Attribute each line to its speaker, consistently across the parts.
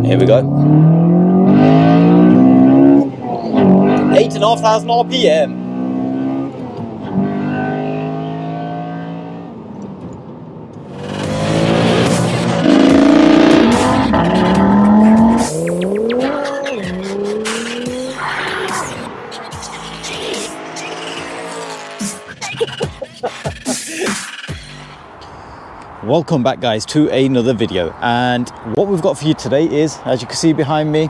Speaker 1: Here we go. 8,500 RPM. Welcome back guys to another video, and what we've got for you today is, as you can see behind me,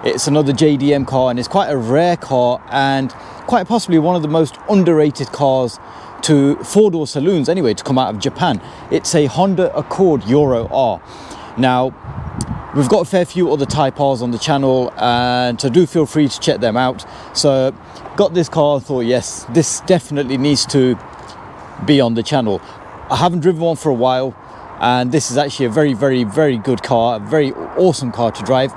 Speaker 1: it's another JDM car, and it's quite a rare car and quite possibly one of the most underrated cars to four-door saloons anyway to come out of Japan. It's a Honda Accord Euro R. Now we've got a fair few other Type Rs on the channel, and so do feel free to check them out. So got this car, thought yes, this definitely needs to be on the channel. I haven't driven one for a while, and this is actually a very good car, a very awesome car to drive.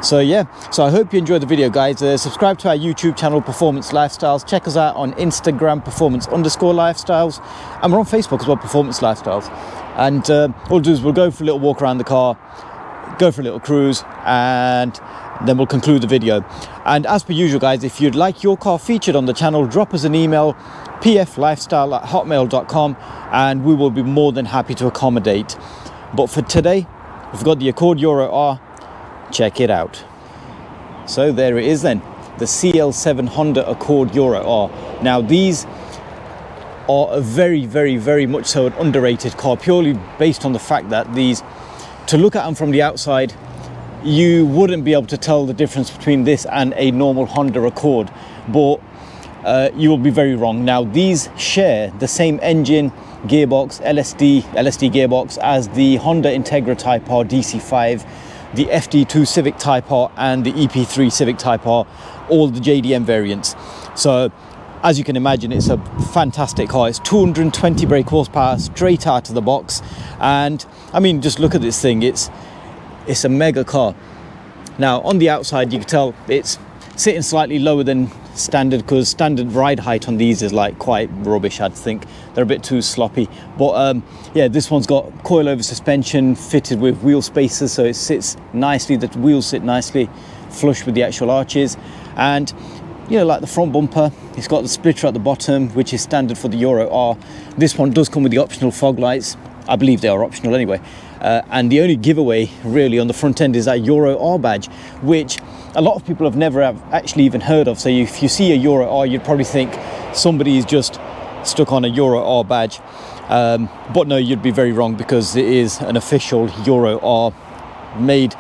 Speaker 1: So yeah, so I hope you enjoyed the video guys. Subscribe to our YouTube channel, Performance Lifestyles. Check us out on Instagram, Performance_Lifestyles, and we're on Facebook as well, Performance Lifestyles. And what we'll do is we'll go for a little walk around the car, go for a little cruise, and then we'll conclude the video. And as per usual guys, if you'd like your car featured on the channel, drop us an email, pflifestyle@hotmail.com, and we will be more than happy to accommodate. But for today, we've got the Accord Euro R. Check it out. So there it is then, the CL7 Honda Accord Euro R. Now these are a very much so an underrated car, purely based on the fact that these, to look at them from the outside, you wouldn't be able to tell the difference between this and a normal Honda Accord, but you will be very wrong. Now these share the same engine, gearbox, LSD gearbox as the Honda Integra Type R DC5, the FD2 Civic Type R, and the EP3 Civic Type R, all the JDM variants. So as you can imagine, it's a fantastic car. It's 220 brake horsepower straight out of the box, and I mean, just look at this thing. It's a mega car. Now on the outside you can tell it's sitting slightly lower than standard, because standard ride height on these is like quite rubbish. I'd think they're a bit too sloppy, but yeah, this one's got coilover suspension fitted with wheel spacers, so it sits nicely, the wheels sit nicely flush with the actual arches. And you know, like the front bumper, it's got the splitter at the bottom, which is standard for the Euro R. This one does come with the optional fog lights. I believe they are optional anyway. And the only giveaway really on the front end is that Euro R badge, which a lot of people have never actually even heard of. So if you see a Euro R, you'd probably think somebody's just stuck on a Euro R badge. But no, you'd be very wrong, because it is an official Euro R made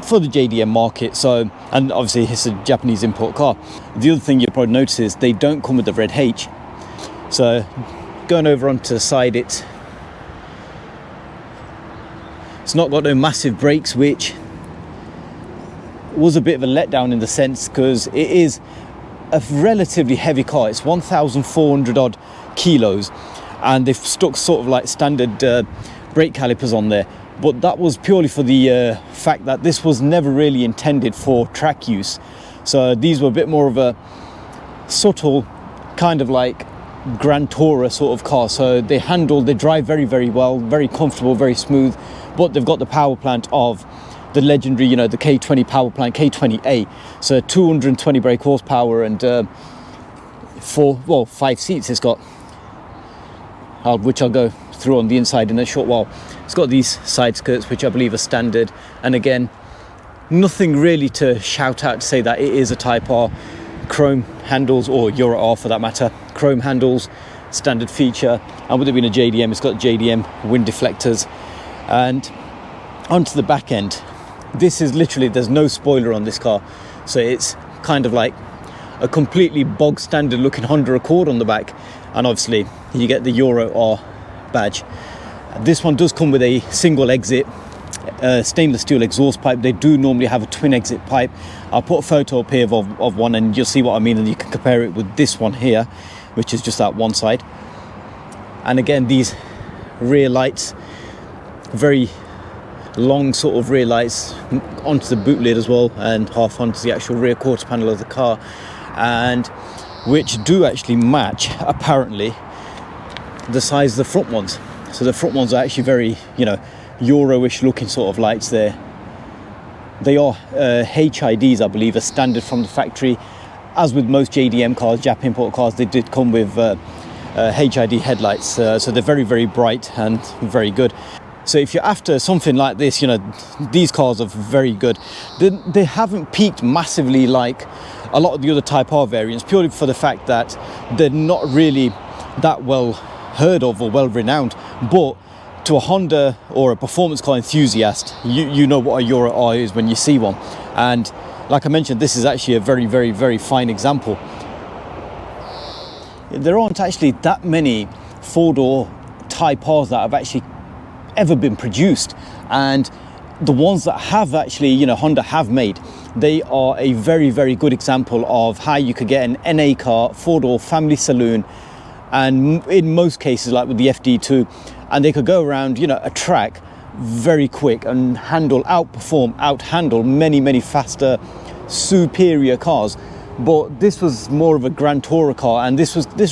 Speaker 1: for the JDM market. So, and obviously it's a Japanese import car. The other thing you'll probably notice is they don't come with the red H. So going over onto the side, it's not got no massive brakes, which was a bit of a letdown in the sense, because it is a relatively heavy car. It's 1,400 odd kilos, and they've stuck sort of like standard brake calipers on there. But that was purely for the fact that this was never really intended for track use. So these were a bit more of a subtle kind of like Grand Tourer sort of car. So they drive very well, very comfortable, very smooth. But they've got the power plant of the legendary, you know, the K20 power plant, K20A. So 220 brake horsepower, and 5 seats it's got, which I'll go through on the inside in a short while. It's got these side skirts, which I believe are standard. And again, nothing really to shout out to say that it is a Type R. Chrome handles, or Euro R for that matter, chrome handles, standard feature. And with it being a JDM, it's got JDM wind deflectors. And onto the back end, this is literally, there's no spoiler on this car, so it's kind of like a completely bog standard looking Honda Accord on the back. And obviously you get the Euro R badge. This one does come with a single exit stainless steel exhaust pipe. They do normally have a twin exit pipe. I'll put a photo up here of one, and you'll see what I mean, and you can compare it with this one here, which is just that one side. And again, these rear lights, very long sort of rear lights onto the boot lid as well, and half onto the actual rear quarter panel of the car, and which do actually match apparently the size of the front ones. So the front ones are actually very, you know, Euro-ish looking sort of lights there. They are HIDs, I believe, a standard from the factory. As with most JDM cars, Jap import cars, they did come with HID headlights, so they're very, very bright and very good. So if you're after something like this, you know, these cars are very good. They haven't peaked massively like a lot of the other Type R variants, purely for the fact that they're not really that well heard of or well renowned. But to a Honda or a performance car enthusiast, you know what a Euro R is when you see one. And like I mentioned, this is actually a very, very, very fine example. There aren't actually that many four-door Type Rs that have actually ever been produced, and the ones that have actually, you know, Honda have made, they are a very, very good example of how you could get an NA car, four-door family saloon, and in most cases, like with the FD2, and they could go around, you know, a track very quick and out-handle many, many faster, superior cars. But this was more of a Grand Tourer car, and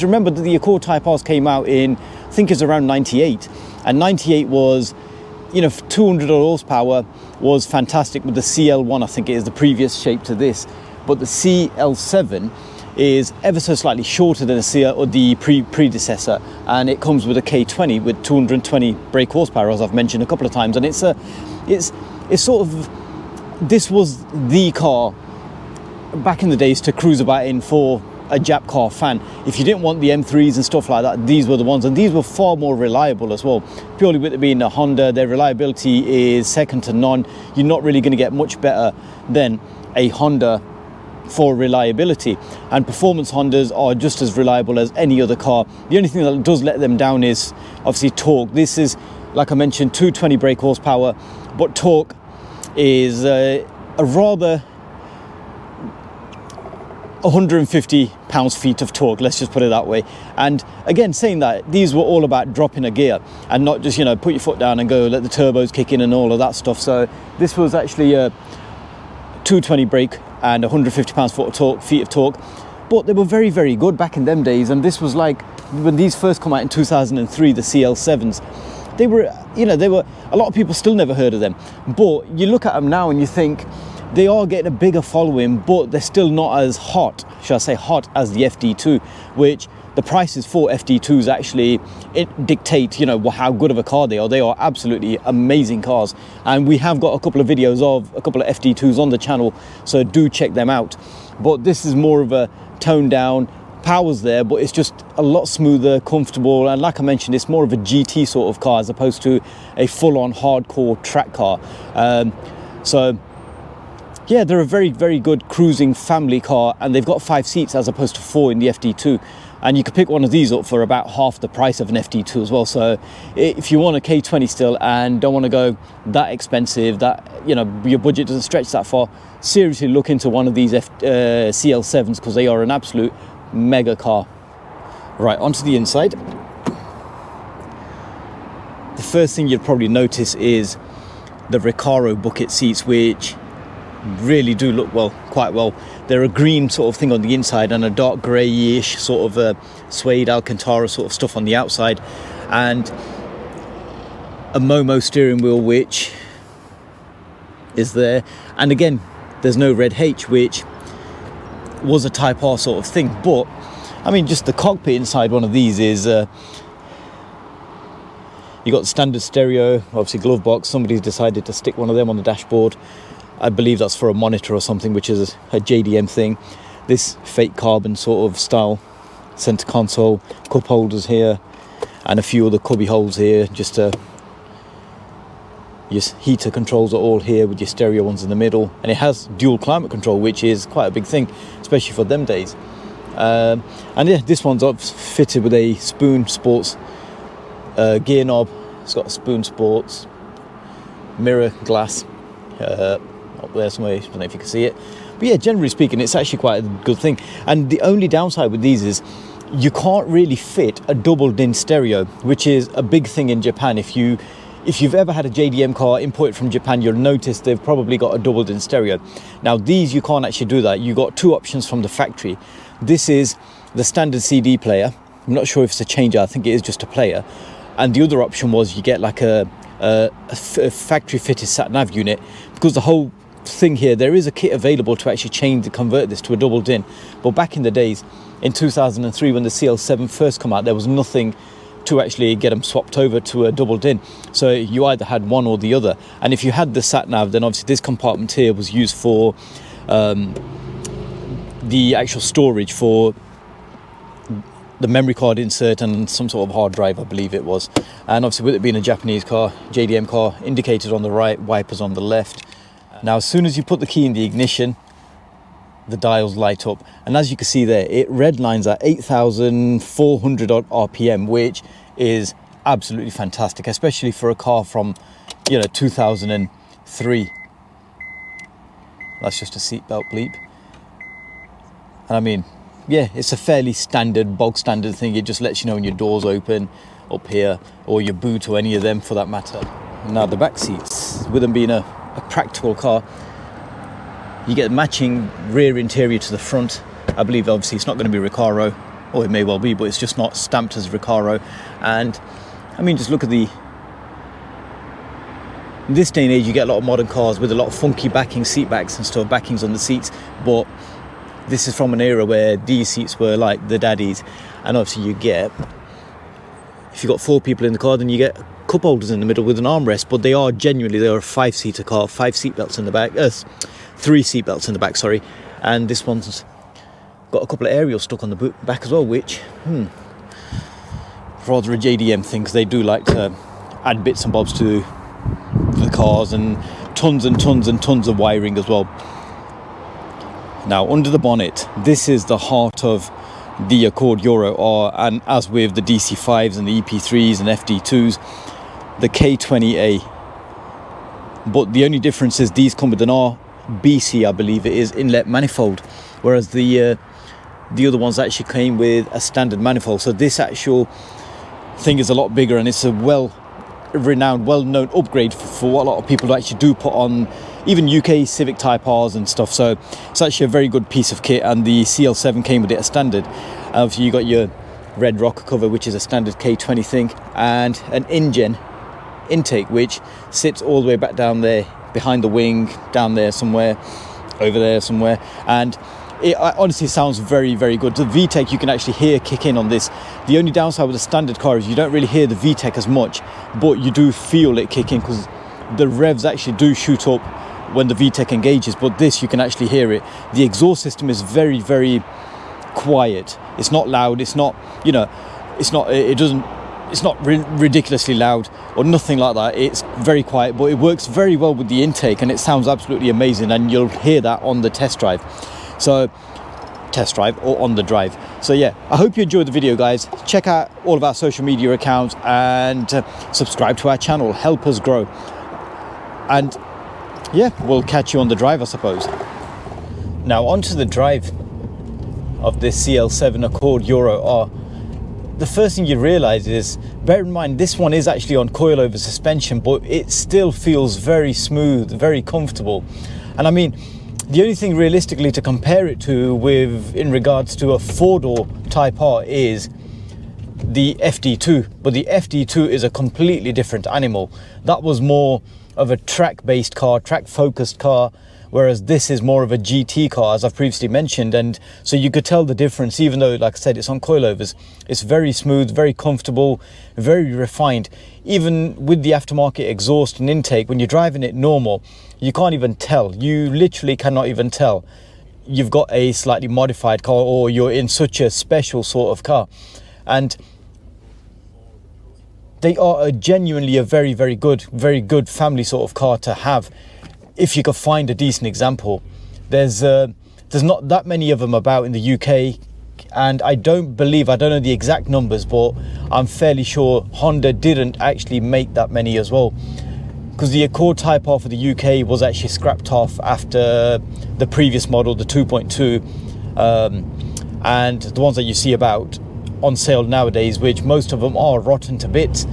Speaker 1: remember that the Accord Type Rs came out in, I think it's around 98, and 98 was, you know, 200 horsepower was fantastic with the CL1, I think it is the previous shape to this, but the CL7 is ever so slightly shorter than the CL or the predecessor, and it comes with a K20 with 220 brake horsepower, as I've mentioned a couple of times, and it's sort of, this was the car back in the days to cruise about in for a Jap car fan. If you didn't want the M3s and stuff like that, these were the ones, and these were far more reliable as well. Purely with it being a Honda, their reliability is second to none. You're not really going to get much better than a Honda for reliability, and performance Hondas are just as reliable as any other car. The only thing that does let them down is obviously torque. This is, like I mentioned, 220 brake horsepower, but torque is a rather 150 pounds-feet of torque, let's just put it that way. And again, saying that, these were all about dropping a gear and not just, you know, put your foot down and go, let the turbos kick in and all of that stuff. So this was actually a 220 brake and 150 feet of torque, but they were very, very good back in them days. And this was like when these first come out in 2003, the CL7s, they were, you know, a lot of people still never heard of them, but you look at them now and you think they are getting a bigger following, but they're still not as hot, shall I say, hot as the FD2, which the prices for FD2s actually dictate, you know, how good of a car they are. They are absolutely amazing cars, and we have got a couple of videos of a couple of FD2s on the channel, so do check them out. But this is more of a toned down, power's there, but it's just a lot smoother, comfortable, and like I mentioned, it's more of a GT sort of car as opposed to a full-on hardcore track car. So yeah, they're a very, very good cruising family car, and they've got 5 seats as opposed to 4 in the FD2. And you could pick one of these up for about half the price of an FD2 as well. So if you want a K20 still and don't want to go that expensive, that, you know, your budget doesn't stretch that far, seriously look into one of these CL7s, because they are an absolute mega car. Right, onto the inside. The first thing you'd probably notice is the Recaro bucket seats, which really do look quite well. They're a green sort of thing on the inside and a dark greyish sort of suede Alcantara sort of stuff on the outside, and a Momo steering wheel which is there. And again, there's no red H, which was a Type R sort of thing. But I mean, just the cockpit inside one of these is you got the standard stereo, obviously glove box. Somebody's decided to stick one of them on the dashboard. I believe that's for a monitor or something, which is a JDM thing. This fake carbon sort of style center console, cup holders here, and a few other cubby holes here. Just your heater controls are all here with your stereo ones in the middle, and it has dual climate control, which is quite a big thing, especially for them days. And yeah, this one's fitted with a Spoon Sports gear knob. It's got a Spoon Sports mirror glass up there somewhere. I don't know if you can see it, but yeah, generally speaking, it's actually quite a good thing. And the only downside with these is you can't really fit a double din stereo, which is a big thing in Japan. If you've ever had a JDM car imported from Japan, you'll notice they've probably got a double din stereo. Now these, you can't actually do that. You got 2 options from the factory. This is the standard CD player. I'm not sure if it's a changer, I think it is just a player. And the other option was you get like a factory fitted sat nav unit, because the whole thing here, there is a kit available to actually convert this to a double din, but back in the days in 2003 when the CL7 first come out, there was nothing to actually get them swapped over to a double din, so you either had one or the other. And if you had the sat nav, then obviously this compartment here was used for the actual storage for the memory card insert and some sort of hard drive, I believe it was. And obviously with it being a Japanese car, JDM car, indicators on the right, wipers on the left. Now as soon as you put the key in the ignition, the dials light up, and as you can see there, it redlines at 8,400 odd RPM, which is absolutely fantastic, especially for a car from 2003. That's just a seatbelt bleep. And I mean, yeah, it's a fairly standard, bog standard thing. It just lets you know when your door's open up here, or your boot, or any of them for that matter. Now the back seats, with them being a practical car, you get matching rear interior to the front. I believe obviously it's not going to be Recaro, or it may well be, but it's just not stamped as Recaro. And I mean, just look at in this day and age, you get a lot of modern cars with a lot of funky backing, seat backs and stuff, backings on the seats, but this is from an era where these seats were like the daddies. And obviously if you got 4 people in the car, then you get cup holders in the middle with an armrest, but they are a 5-seater car, 5 seat belts in the back, 3 seat belts in the back, sorry. And this one's got a couple of aerials stuck on the back as well, which rather a JDM thing, because they do like to add bits and bobs to the cars, and tons and tons and tons of wiring as well. Now under the bonnet, this is the heart of the Accord Euro R, and as with the DC5s and the EP3s and FD2s, the K20A. But the only difference is these come with an RBC, I believe it is, inlet manifold, whereas the other ones actually came with a standard manifold. So this actual thing is a lot bigger, and it's a well-renowned, well-known upgrade for what a lot of people actually do put on even UK Civic Type Rs and stuff. So it's actually a very good piece of kit, and the CL7 came with it as standard. Obviously you got your red rocker cover, which is a standard K20 thing, and an InGen intake which sits all the way back down there behind the wing, down there somewhere, over there somewhere, and it honestly sounds very, very good. The VTEC you can actually hear kick in on this. The only downside with a standard car is you don't really hear the VTEC as much, but you do feel it kick in, because the revs actually do shoot up when the VTEC engages. But this, you can actually hear it. The exhaust system is very, very quiet. It's not loud. It's not, it's not ridiculously loud or nothing like that. It's very quiet, but it works very well with the intake, and it sounds absolutely amazing, and you'll hear that on the test drive. So test drive or on the drive. So yeah, I hope you enjoyed the video, guys. Check out all of our social media accounts and subscribe to our channel, help us grow. And yeah, we'll catch you on the drive, I suppose. Now onto the drive of this CL7 Accord Euro R. The first thing you realize is, bear in mind, this one is actually on coilover suspension, but it still feels very smooth, very comfortable. And I mean, the only thing realistically to compare it to in regards to a 4-door Type R is the FD2, but the FD2 is a completely different animal. That was more of a track-based car, track-focused car, whereas this is more of a GT car, as I've previously mentioned. And so you could tell the difference, even though, like I said, it's on coilovers. It's very smooth, very comfortable, very refined. Even with the aftermarket exhaust and intake, when you're driving it normal, you can't even tell. You literally cannot even tell you've got a slightly modified car, or you're in such a special sort of car. And they are genuinely a very, very good family sort of car to have, if you could find a decent example. There's not that many of them about in the UK, and I don't know the exact numbers, but I'm fairly sure Honda didn't actually make that many as well, because the Accord Type R for the UK was actually scrapped off after the previous model, the 2.2, and the ones that you see about on sale nowadays, which most of them are rotten to bits.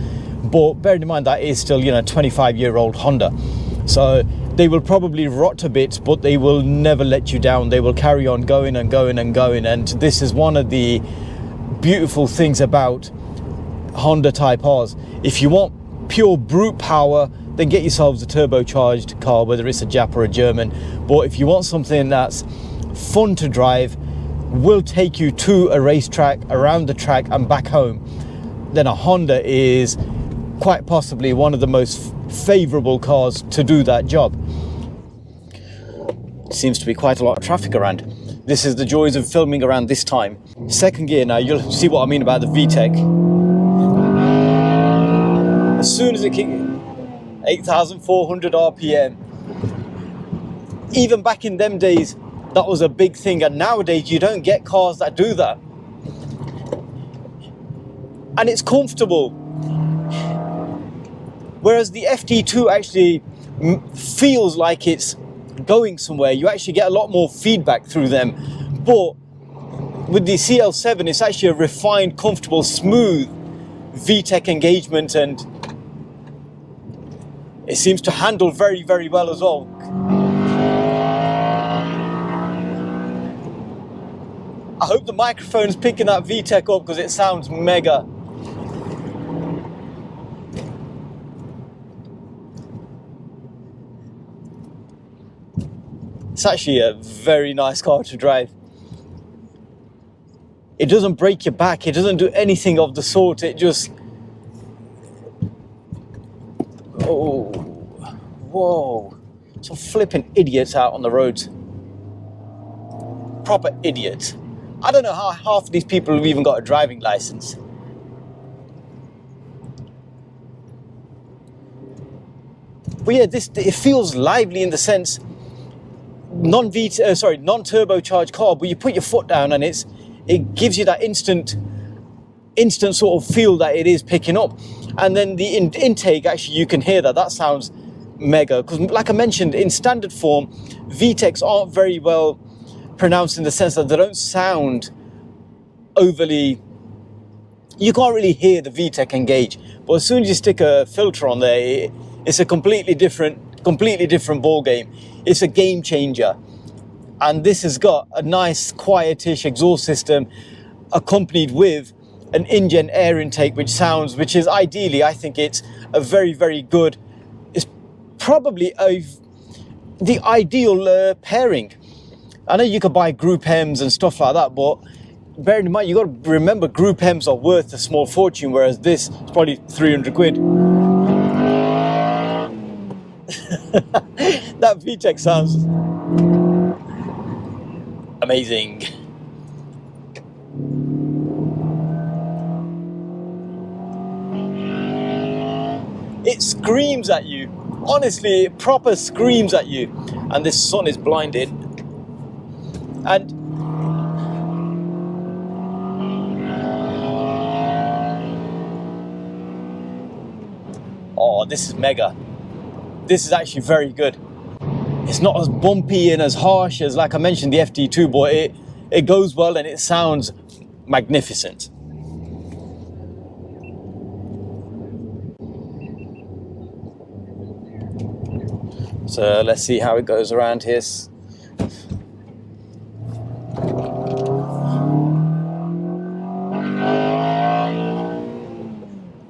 Speaker 1: But bearing in mind that is still 25-year-old Honda, so they will probably rot to bits, but they will never let you down. They will carry on going and going and going. And this is one of the beautiful things about Honda Type Rs. If you want pure brute power, then get yourselves a turbocharged car, whether it's a Jap or a German. But if you want something that's fun to drive, will take you to a racetrack, around the track and back home, then a Honda is quite possibly one of the most favourable cars to do that job. Seems to be quite a lot of traffic around. This is the joys of filming around this time. Second gear now, you'll see what I mean about the VTEC. As soon as it kicks 8,400 RPM. Even back in them days, that was a big thing, and nowadays you don't get cars that do that. And it's comfortable. Whereas the FD2 actually feels like it's going somewhere. You actually get a lot more feedback through them. But with the CL7, it's actually a refined, comfortable, smooth VTEC engagement, and it seems to handle very, very well as well. I hope the microphone's picking that VTEC up because it sounds mega. It's actually a very nice car to drive. It doesn't break your back, it doesn't do anything of the sort, it just... Oh, whoa. Some flipping idiots out on the roads. Proper idiots. I don't know how half of these people have even got a driving license. But yeah, it feels lively in the sense, non-turbocharged car, but you put your foot down and it gives you that instant sort of feel that it is picking up. And then the intake, actually, you can hear that sounds mega. Because like I mentioned, in standard form, VTECs aren't very well pronounced in the sense that they don't sound overly, you can't really hear the VTEC engage. But as soon as you stick a filter on there, it's a completely different ball game. It's a game changer. And this has got a nice quietish exhaust system accompanied with an in-gen air intake, which is ideally, I think it's a very, very good, it's probably the ideal pairing. I know you could buy Group M's and stuff like that, but bearing in mind, you got to remember Group M's are worth a small fortune, whereas this is probably 300 quid. That VTEC sounds amazing. It screams at you. Honestly, it proper screams at you. And this sun is blinded. And oh, this is mega. This is actually very good. It's not as bumpy and as harsh as, like I mentioned, the FD2, but it goes well and it sounds magnificent. So let's see how it goes around here.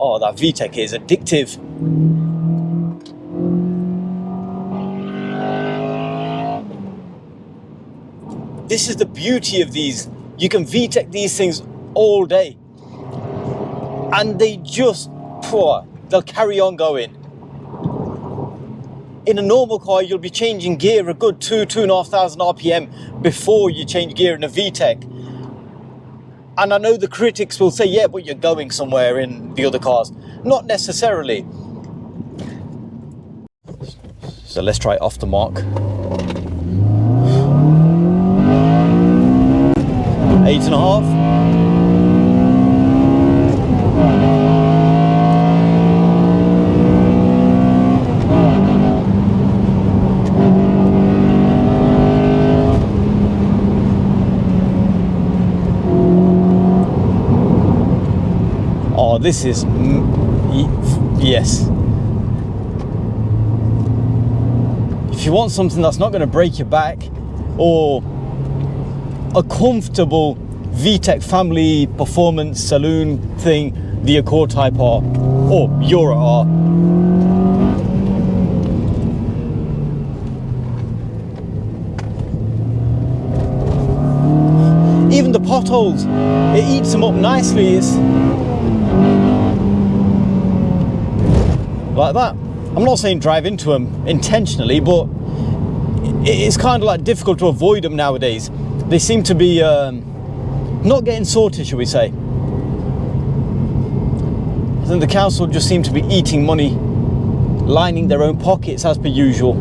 Speaker 1: Oh, that VTEC is addictive. This is the beauty of these. You can VTEC these things all day. And they just, they'll carry on going. In a normal car, you'll be changing gear a good 2,500 RPM before you change gear in a VTEC. And I know the critics will say, yeah, but you're going somewhere in the other cars. Not necessarily. So let's try off the mark. 8.5. Oh, this is, yes. If you want something that's not going to break your back, or a comfortable VTEC family performance saloon thing, the Accord Type R or Euro R. potholes, it eats them up nicely. It's like that. I'm not saying drive into them intentionally, but it's kind of like difficult to avoid them nowadays. They seem to be not getting sorted, shall we say. I think the council just seem to be eating money, lining their own pockets as per usual.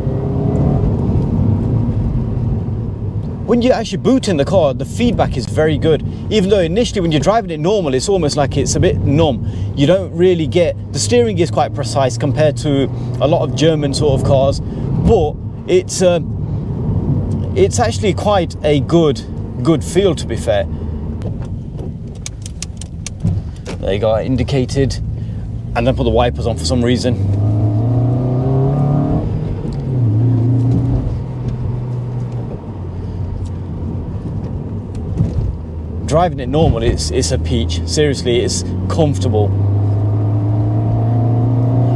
Speaker 1: When you actually boot in the car, the feedback is very good. Even though initially when you're driving it normal, it's almost like it's a bit numb. You don't really get, the steering is quite precise compared to a lot of German sort of cars, but it's actually quite a good feel, to be fair. There you go, indicated, and then put the wipers on for some reason. Driving it normal, it's a peach. Seriously, it's comfortable.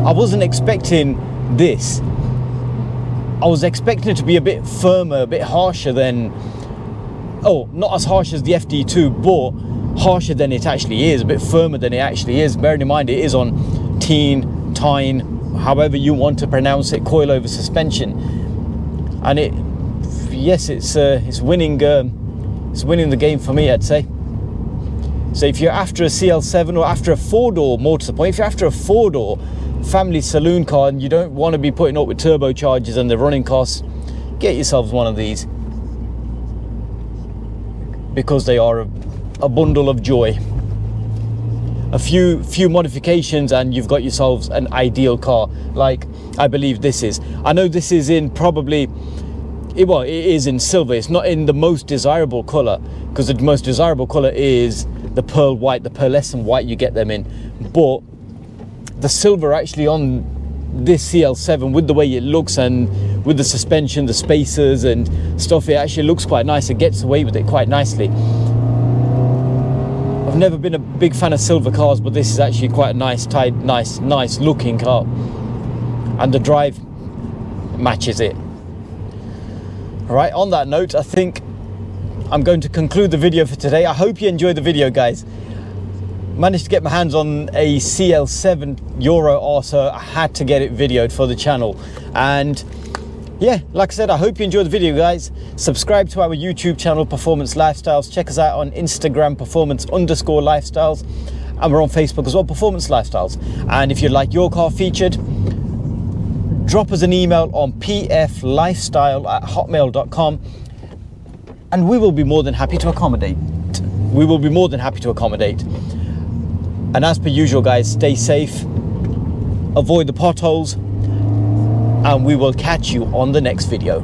Speaker 1: I wasn't expecting this. I was expecting it to be a bit firmer, a bit harsher than, oh, not as harsh as the FD2, but harsher than it actually is, a bit firmer than it actually is. Bearing in mind it is on tine, however you want to pronounce it, coilover suspension, and yes, it's winning the game for me, I'd say. So if you're after a CL7 or after a 4-door, more to the point, if you're after a 4-door family saloon car and you don't want to be putting up with turbochargers and the running costs, get yourselves one of these, because they are a bundle of joy. A few modifications and you've got yourselves an ideal car, like I believe this is. I know this is in probably, well, it is in silver. It's not in the most desirable color, because the most desirable color is the pearl white, the pearlescent white you get them in. But the silver actually on this CL7, with the way it looks and with the suspension, the spacers and stuff, it actually looks quite nice. It gets away with it quite nicely. I've never been a big fan of silver cars, but this is actually quite a nice looking car, and the drive matches it. All right, on that note, I think I'm going to conclude the video for today. I hope you enjoyed the video, guys. Managed to get my hands on a CL7 Euro R, so I had to get it videoed for the channel. And yeah, like I said, I hope you enjoyed the video, guys. Subscribe to our YouTube channel, Performance Lifestyles. Check us out on Instagram, performance_lifestyles. And we're on Facebook as well, Performance Lifestyles. And if you'd like your car featured, drop us an email on pflifestyle@hotmail.com. And we will be more than happy to accommodate. We will be more than happy to accommodate. And as per usual, guys, stay safe, avoid the potholes, and we will catch you on the next video.